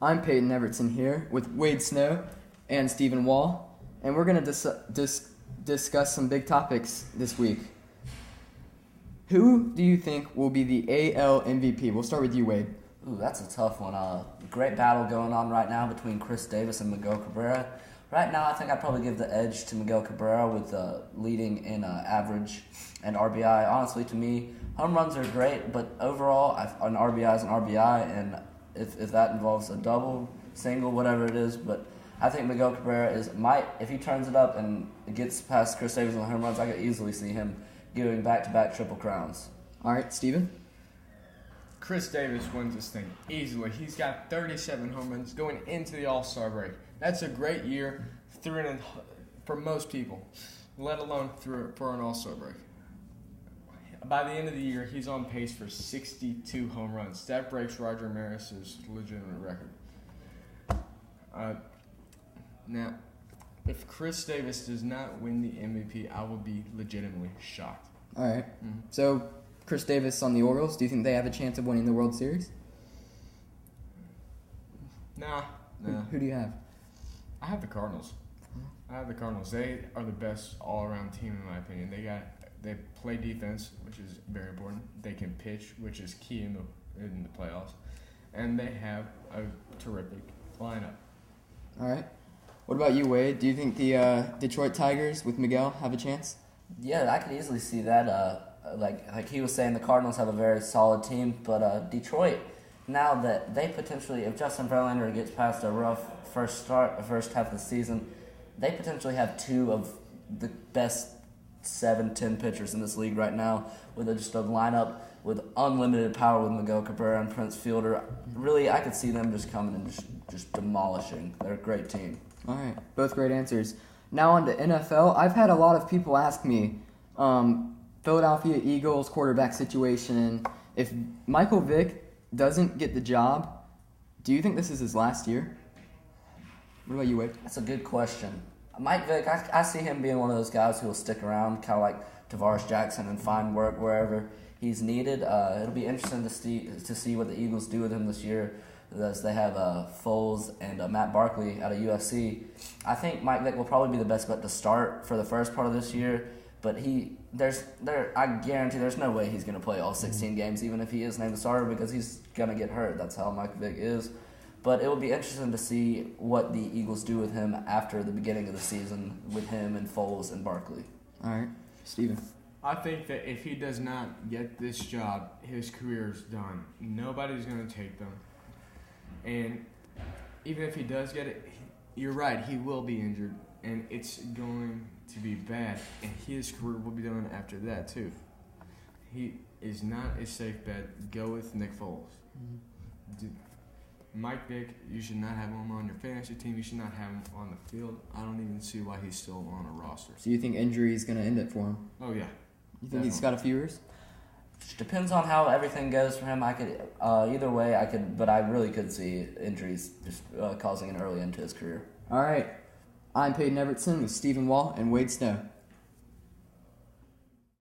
I'm Peyton Everton here with Wade Snow and Stephen Wall, and we're going to discuss some big topics this week. Who do you think will be the AL MVP? We'll start with you, Wade. Ooh, that's a tough one. Great battle going on right now between Chris Davis and Miguel Cabrera. Right now, I think I'd probably give the edge to Miguel Cabrera with leading in average and RBI. Honestly, to me, home runs are great, but overall, an RBI is an RBI, and if that involves a double, single, whatever it is, but I think Miguel Cabrera if he turns it up and gets past Chris Davis on home runs, I could easily see him giving back-to-back triple crowns. All right, Steven? Chris Davis wins this thing easily. He's got 37 home runs going into the All-Star break. That's a great year for most people, let alone for an All-Star break. By the end of the year, he's on pace for 62 home runs. That breaks Roger Maris's legitimate record. Now, if Chris Davis does not win the MVP, I will be legitimately shocked. All right. Mm-hmm. So, Chris Davis on the Orioles, do you think they have a chance of winning the World Series? Nah. Who do you have? I have the Cardinals. They are the best all-around team, in my opinion. They play defense, which is very important. They can pitch, which is key in the playoffs. And they have a terrific lineup. All right. What about you, Wade? Do you think the Detroit Tigers with Miguel have a chance? Yeah, I could easily see that. Like he was saying, the Cardinals have a very solid team, but Detroit, now that they potentially, if Justin Verlander gets past a rough first half of the season, they potentially have two of the best 7-10 pitchers in this league right now, with just a lineup with unlimited power with Miguel Cabrera and Prince Fielder. Really, I could see them just coming and just demolishing. They're a great team. All right, both great answers. Now on to NFL. I've had a lot of people ask me, Philadelphia Eagles quarterback situation. If Michael Vick doesn't get the job, do you think this is his last year? What about you, Wade? That's a good question. Mike Vick, I see him being one of those guys who will stick around, kind of like Tavares Jackson, and find work wherever he's needed. It'll be interesting to see what the Eagles do with him this year, as they have Foles and Matt Barkley out of USC. I think Mike Vick will probably be the best bet to start for the first part of this year, but I guarantee there's no way he's going to play all 16 games, even if he is named the starter, because he's going to get hurt. That's how Mike Vick is. But it will be interesting to see what the Eagles do with him after the beginning of the season, with him and Foles and Barkley. All right, Steven. I think that if he does not get this job, his career is done. Nobody's going to take them. And even if he does get it, you're right, he will be injured, and it's going to be bad, and his career will be done after that too. He is not a safe bet. Go with Nick Foles. Mm-hmm. Mike Vick, you should not have him on your fantasy team. You should not have him on the field. I don't even see why he's still on a roster. So you think injury is going to end it for him? Oh, yeah. You think he's got a few years? Depends on how everything goes for him. Either way, but I really could see injuries just causing an early end to his career. All right. I'm Peyton Everton with Stephen Wall and Wade Snow.